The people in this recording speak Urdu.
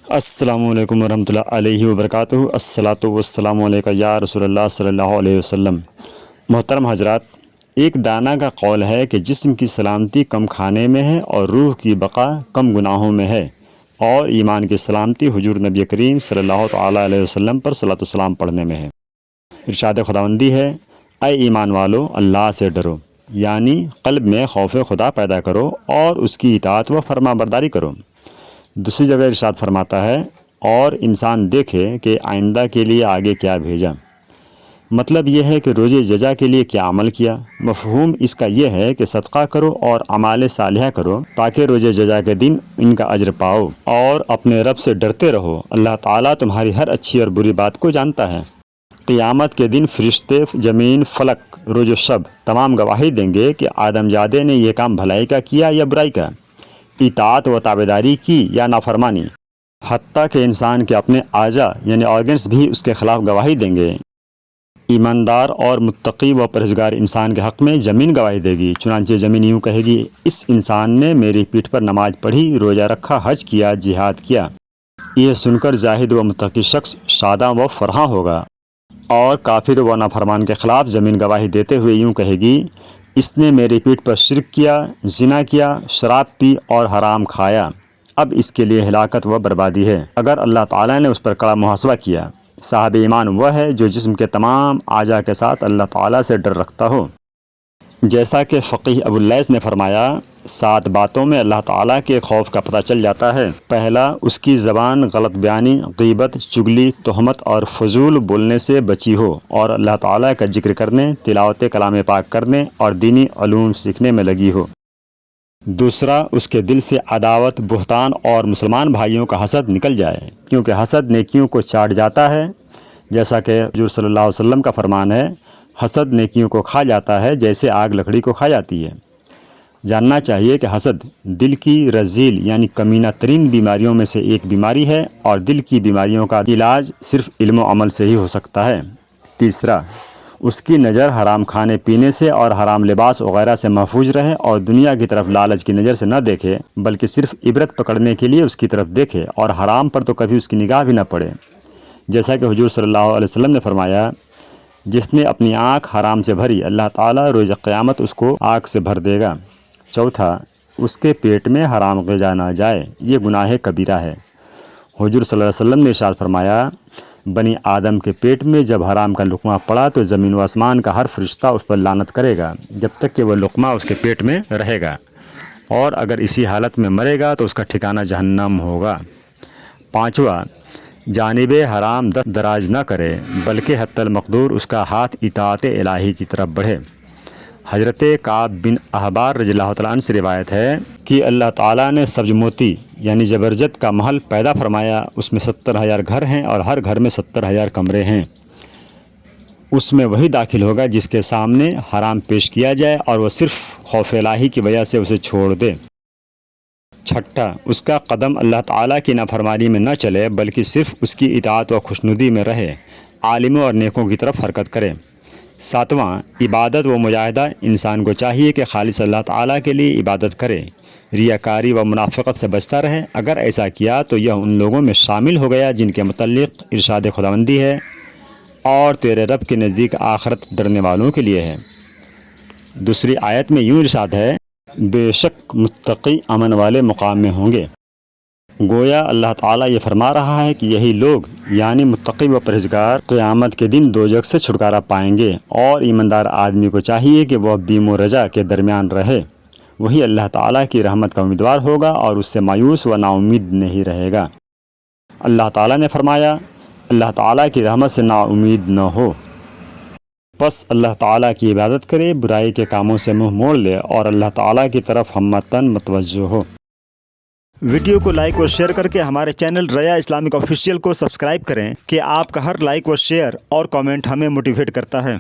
السلام علیکم ورحمۃ اللہ علیہ وبرکاتہ۔ الصلاۃ والسلام علیکہ یا رسول اللہ صلی اللہ علیہ وسلم۔ محترم حضرات، ایک دانا کا قول ہے کہ جسم کی سلامتی کم کھانے میں ہے اور روح کی بقا کم گناہوں میں ہے، اور ایمان کی سلامتی حضور نبی کریم صلی اللہ تعالیٰ علیہ وسلم پر صلاۃ والسلام پڑھنے میں ہے۔ ارشاد خداوندی ہے، اے ایمان والو، اللہ سے ڈرو، یعنی قلب میں خوف خدا پیدا کرو اور اس کی اطاعت و فرما برداری کرو۔ دوسری جگہ ارشاد فرماتا ہے، اور انسان دیکھے کہ آئندہ کے لیے آگے کیا بھیجا۔ مطلب یہ ہے کہ روز جزا کے لیے کیا عمل کیا۔ مفہوم اس کا یہ ہے کہ صدقہ کرو اور اعمال صالحہ کرو تاکہ روز جزا کے دن ان کا اجر پاؤ، اور اپنے رب سے ڈرتے رہو۔ اللہ تعالیٰ تمہاری ہر اچھی اور بری بات کو جانتا ہے۔ قیامت کے دن فرشتے، زمین، فلک، روز و شب تمام گواہی دیں گے کہ آدم زادے نے یہ کام بھلائی کا کیا یا برائی کا، اطاعت و تابعداری کی یا نافرمانی۔ حتیٰ کہ انسان کے اپنے اعضاء یعنی آرگنز بھی اس کے خلاف گواہی دیں گے۔ ایماندار اور متقی و پرہیزگار انسان کے حق میں زمین گواہی دے گی، چنانچہ زمین یوں کہے گی، اس انسان نے میری پیٹھ پر نماز پڑھی، روزہ رکھا، حج کیا، جہاد کیا۔ یہ سن کر زاہد و متقی شخص شاداں و فرحاں ہوگا، اور کافر و نافرمان کے خلاف زمین گواہی دیتے ہوئے یوں کہے گی، اس نے میری پیٹھ پر شرک کیا، زنا کیا، شراب پی اور حرام کھایا، اب اس کے لیے ہلاکت و بربادی ہے، اگر اللہ تعالیٰ نے اس پر کڑا محاسبہ کیا۔ صاحب ایمان وہ ہے جو جسم کے تمام اعضاء کے ساتھ اللہ تعالیٰ سے ڈر رکھتا ہو۔ جیسا کہ فقیہ ابو اللیث نے فرمایا، 7 باتوں میں اللہ تعالیٰ کے خوف کا پتہ چل جاتا ہے۔ پہلا، اس کی زبان غلط بیانی، غیبت، چگلی، تہمت اور فضول بولنے سے بچی ہو، اور اللہ تعالیٰ کا ذکر کرنے، تلاوت کلام پاک کرنے اور دینی علوم سیکھنے میں لگی ہو۔ دوسرا، اس کے دل سے عداوت، بہتان اور مسلمان بھائیوں کا حسد نکل جائے، کیونکہ حسد نیکیوں کو چاٹ جاتا ہے، جیسا کہ حضور صلی اللہ علیہ وسلم کا فرمان ہے، حسد نیکیوں کو کھا جاتا ہے جیسے آگ لکڑی کو کھا جاتی ہے۔ جاننا چاہیے کہ حسد دل کی رذیل یعنی کمینہ ترین بیماریوں میں سے ایک بیماری ہے، اور دل کی بیماریوں کا علاج صرف علم و عمل سے ہی ہو سکتا ہے۔ تیسرا، اس کی نظر حرام کھانے پینے سے اور حرام لباس وغیرہ سے محفوظ رہے، اور دنیا کی طرف لالچ کی نظر سے نہ دیکھے، بلکہ صرف عبرت پکڑنے کے لیے اس کی طرف دیکھے، اور حرام پر تو کبھی اس کی نگاہ بھی نہ پڑے۔ جیسا کہ حضور صلی اللہ علیہ وسلم نے فرمایا، جس نے اپنی آنکھ حرام سے بھری، اللہ تعالیٰ روز قیامت اس کو آگ سے بھر دے گا۔ چوتھا، اس کے پیٹ میں حرام غذا نہ جائے، یہ گناہ کبیرہ ہے۔ حضور صلی اللہ علیہ وسلم نے ارشاد فرمایا، بنی آدم کے پیٹ میں جب حرام کا لقمہ پڑا تو زمین و آسمان کا ہر فرشتہ اس پر لعنت کرے گا جب تک کہ وہ لقمہ اس کے پیٹ میں رہے گا، اور اگر اسی حالت میں مرے گا تو اس کا ٹھکانہ جہنم ہوگا۔ پانچواں، جانب حرام دست دراز نہ کرے، بلکہ حتی المقدور اس کا ہاتھ اطاعت الہی کی طرف بڑھے۔ حضرت کعب بن احبار رضی اللہ تعالیٰ عنہ سے روایت ہے کہ اللہ تعالیٰ نے سبز موتی یعنی زبرجد کا محل پیدا فرمایا، اس میں 70,000 گھر ہیں، اور ہر گھر میں 70,000 کمرے ہیں۔ اس میں وہی داخل ہوگا جس کے سامنے حرام پیش کیا جائے اور وہ صرف خوف الہی کی وجہ سے اسے چھوڑ دے۔ چھٹا، اس کا قدم اللہ تعالیٰ کی نافرمانی میں نہ چلے، بلکہ صرف اس کی اطاعت و خوشنودی میں رہے، عالموں اور نیکوں کی طرف حرکت کرے۔ ساتواں، عبادت و مجاہدہ، انسان کو چاہیے کہ خالص اللہ تعالیٰ کے لیے عبادت کرے، ریاکاری و منافقت سے بچتا رہے۔ اگر ایسا کیا تو یہ ان لوگوں میں شامل ہو گیا جن کے متعلق ارشاد خداوندی ہے، اور تیرے رب کے نزدیک آخرت ڈرنے والوں کے لیے ہے۔ دوسری آیت میں یوں ارشاد ہے، بے شک متقی امن والے مقام میں ہوں گے۔ گویا اللہ تعالیٰ یہ فرما رہا ہے کہ یہی لوگ یعنی متقی و پرہیزگار قیامت کے دن دوزخ سے چھٹکارا پائیں گے، اور ایماندار آدمی کو چاہیے کہ وہ بیم و رجا کے درمیان رہے، وہی اللہ تعالیٰ کی رحمت کا امیدوار ہوگا اور اس سے مایوس و نا امید نہیں رہے گا۔ اللہ تعالیٰ نے فرمایا، اللہ تعالیٰ کی رحمت سے نا امید نہ ہو، پس اللہ تعالیٰ کی عبادت کرے، برائی کے کاموں سے منہ موڑ لے، اور اللہ تعالیٰ کی طرف ہمتاً متوجہ ہو۔ ویڈیو کو لائک اور شیئر کر کے ہمارے چینل ریا اسلامک آفیشیل کو سبسکرائب کریں کہ آپ کا ہر لائک و شیئر اور کامنٹ ہمیں موٹیویٹ کرتا ہے۔